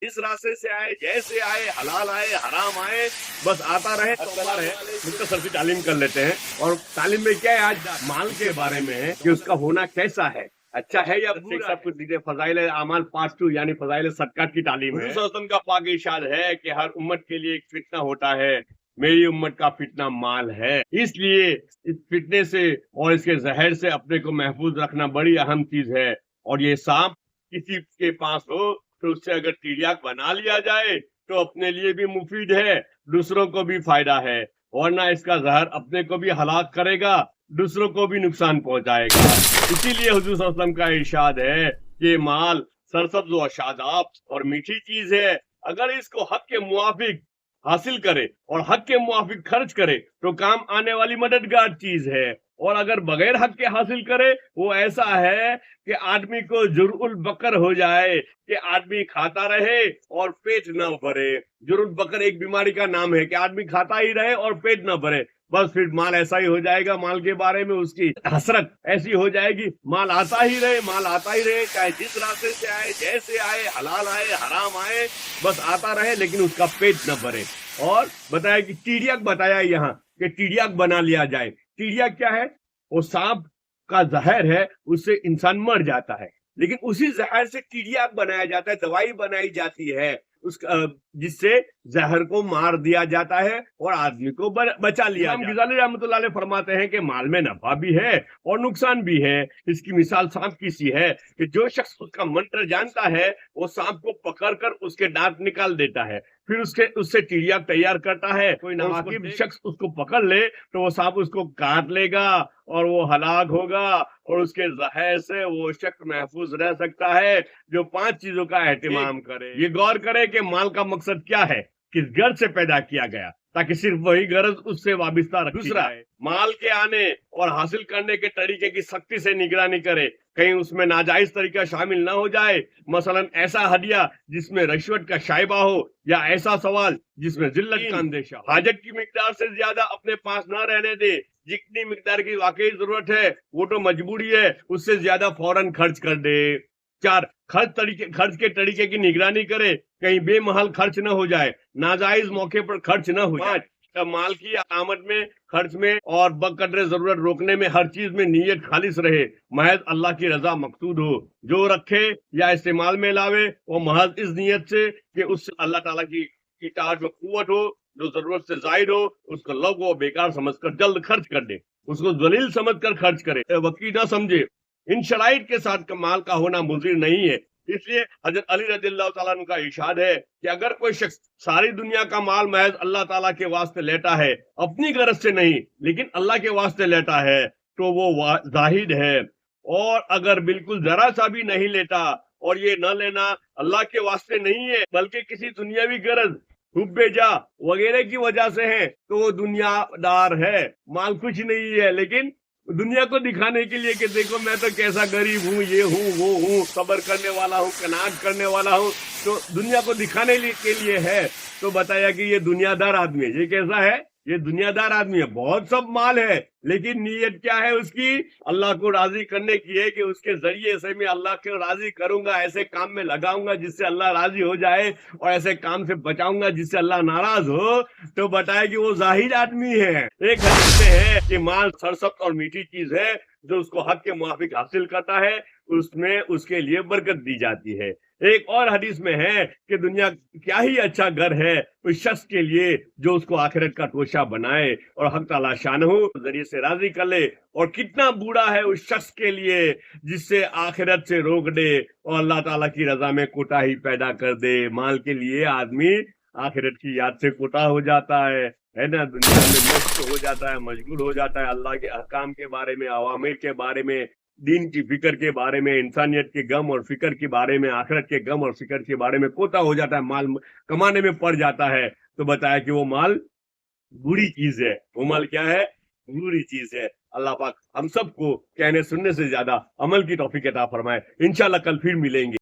جس راستے سے آئے، جیسے آئے، حلال آئے، حرام آئے، بس آتا رہے ہے۔ مختصر سی تعلیم کر لیتے ہیں، اور تعلیم میں کیا ہے آج مال کے بارے میں ہے کہ اس کا ہونا کیسا ہے، اچھا ہے یا برا ہے۔ کچھ دیجیے فضائل اعمال پارٹ 2 یعنی فضائل صدقات کی تعلیم ہے۔ حضور صلی اللہ علیہ وسلم کا پاک ارشاد ہے کہ ہر امت کے لیے ایک فتنہ ہوتا ہے، میری امت کا فتنہ مال ہے، اس لیے اس فتنے سے اور اس کے زہر سے اپنے کو محفوظ رکھنا بڑی اہم چیز ہے۔ اور یہ سانپ کسی کے پاس ہو تو اس سے اگر ٹیڑیاک بنا لیا جائے تو اپنے لیے بھی مفید ہے، دوسروں کو بھی فائدہ ہے، ورنہ اس کا زہر اپنے کو بھی ہلاک کرے گا، دوسروں کو بھی نقصان پہنچائے گا۔ اسی لیے حضور صلی اللہ علیہ وسلم کا ارشاد ہے کہ مال سرسبز و شاداب اور میٹھی چیز ہے، اگر اس کو حق کے موافق حاصل کرے اور حق کے موافق خرچ کرے تو کام آنے والی مددگار چیز ہے، اور اگر بغیر حق کے حاصل کرے وہ ایسا ہے کہ آدمی کو جرع البقر ہو جائے، کہ آدمی کھاتا رہے اور پیٹ نہ بھرے۔ جرع البقر ایک بیماری کا نام ہے کہ آدمی کھاتا ہی رہے اور پیٹ نہ بھرے، بس پھر مال ایسا ہی ہو جائے گا، مال کے بارے میں اس کی حسرت ایسی ہو جائے گی، مال آتا ہی رہے، مال آتا ہی رہے، چاہے جس راستے سے آئے، جیسے آئے، حلال آئے، حرام آئے، بس آتا رہے لیکن اس کا پیٹ نہ بھرے۔ اور بتایا کہ ٹیڑیاک بتایا یہاں کہ ٹیڑیاک بنا لیا جائے۔ ٹیڑیاک کیا ہے؟ وہ سانپ کا زہر ہے، اس سے انسان مر جاتا ہے، لیکن اسی زہر سے ٹیڑیاک بنایا جاتا ہے، دوائی بنائی جاتی ہے اس جس سے زہر کو مار دیا جاتا ہے اور آدمی کو بچا لیا جاتا ہے۔ غزالی رحمۃ اللہ علیہ فرماتے ہیں کہ مال میں نفع بھی ہے اور نقصان بھی ہے۔ اس کی مثال سانپ کی سی ہے کہ جو شخص اس کا منتر جانتا ہے وہ سانپ کو پکڑ کر اس کے دانت نکال دیتا ہے، پھر اس سے ٹیڑیاک تیار کرتا ہے۔ کوئی ناواقف شخص اس کو پکڑ لے تو وہ سانپ اس کو کاٹ لے گا اور وہ ہلاک ہوگا، اور اس کے زہر سے وہ شخص محفوظ رہ سکتا ہے جو 5 چیزوں کا اہتمام کرے۔ یہ غور کرے کہ مال کا مقصد کیا ہے، کس غرض سے پیدا کیا گیا، تاکہ صرف وہی غرض اس سے وابستہ رکھی جائے۔ دوسرا، مال کے آنے اور حاصل کرنے کے طریقے کی سختی سے نگرانی کرے، کہیں اس میں ناجائز طریقہ شامل نہ ہو جائے، مثلا ایسا ہدیہ جس میں رشوت کا شائبہ ہو، یا ایسا سوال جس میں ذلت کا اندیشہ ہو۔ حاجت کی مقدار سے زیادہ اپنے پاس نہ رہنے دے، جتنی مقدار کی واقعی ضرورت ہے وہ تو مجبوری ہے، اس سے زیادہ فوراً خرچ کر دے۔ 4، خرچ کے طریقے کی نگرانی کرے، کہیں بے محل خرچ نہ ہو جائے، ناجائز موقع پر خرچ نہ ہو جائے۔ 5، مال کی آمد میں، خرچ میں اور بقدر ضرورت روکنے میں ہر چیز میں نیت خالص رہے، محض اللہ کی رضا مقصود ہو۔ جو رکھے یا استعمال میں لاوے وہ محض اس نیت سے کہ اس سے اللہ تعالیٰ کی اطاعت میں قوت ہو، جو ضرورت سے زائد ہو اس کو لغو و بیکار سمجھ کر جلد خرچ کر دے، اس کو ذلیل سمجھ کر خرچ کرے، وقی نہ سمجھے۔ ان شرائط کے ساتھ مال کا ہونا مضر نہیں ہے۔ اس لیے حضرت علی رضی اللہ تعالیٰ عنہ کا ارشاد ہے کہ اگر کوئی شخص ساری دنیا کا مال محض اللہ تعالیٰ کے واسطے لیتا ہے، اپنی غرض سے نہیں لیکن اللہ کے واسطے لیتا ہے، تو وہ زاہد ہے، اور اگر بالکل ذرا سا بھی نہیں لیتا، اور یہ نہ لینا اللہ کے واسطے نہیں ہے بلکہ کسی دنیاوی غرض، حب جا وغیرہ کی وجہ سے ہے، تو وہ دنیا دار ہے، مال کچھ نہیں ہے، لیکن دنیا کو دکھانے کے لیے کہ دیکھو میں تو کیسا غریب ہوں، یہ ہوں، وہ ہوں، صبر کرنے والا ہوں، قناعت کرنے والا ہوں، تو دنیا کو دکھانے کے لیے ہے۔ تو بتایا کہ یہ دنیا دار آدمی ہے۔ یہ کیسا ہے؟ یہ دنیا دار آدمی ہے، بہت سب مال ہے لیکن نیت کیا ہے اس کی؟ اللہ کو راضی کرنے کی ہے، کہ اس کے ذریعے سے میں اللہ کو راضی کروں گا، ایسے کام میں لگاؤں گا جس سے اللہ راضی ہو جائے، اور ایسے کام سے بچاؤں گا جس سے اللہ ناراض ہو۔ تو بتایا کہ وہ زاہد آدمی ہے۔ ایک حدیث میں ہے کہ مال سرسبز اور میٹھی چیز ہے، جو اس کو حق کے موافق حاصل کرتا ہے اس میں اس کے لیے برکت دی جاتی ہے۔ ایک اور حدیث میں ہے کہ دنیا کیا ہی اچھا گھر ہے اس شخص کے لیے جو اس کو آخرت کا توشہ بنائے اور حق تعالیٰ شانہ ذریعے سے راضی کر لے، اور کتنا برا ہے اس شخص کے لیے جس سے آخرت سے روک دے اور اللہ تعالیٰ کی رضا میں کوتاہی پیدا کر دے۔ مال کے لیے آدمی آخرت کی یاد سے کوتاہ ہو جاتا ہے نا، دنیا میں مشغول ہو جاتا ہے، مشغول ہو جاتا ہے، اللہ کے احکام کے بارے میں، اوامر کے بارے میں، دین کی فکر کے بارے میں، انسانیت کے غم اور فکر کے بارے میں، آخرت کے غم اور فکر کے بارے میں کوتاہ ہو جاتا ہے، مال کمانے میں پڑ جاتا ہے۔ تو بتایا کہ وہ مال بری چیز ہے۔ وہ مال کیا ہے؟ بری چیز ہے۔ اللہ پاک ہم سب کو کہنے سننے سے زیادہ عمل کی توفیق عطا فرمائے۔ انشاءاللہ کل پھر ملیں گے۔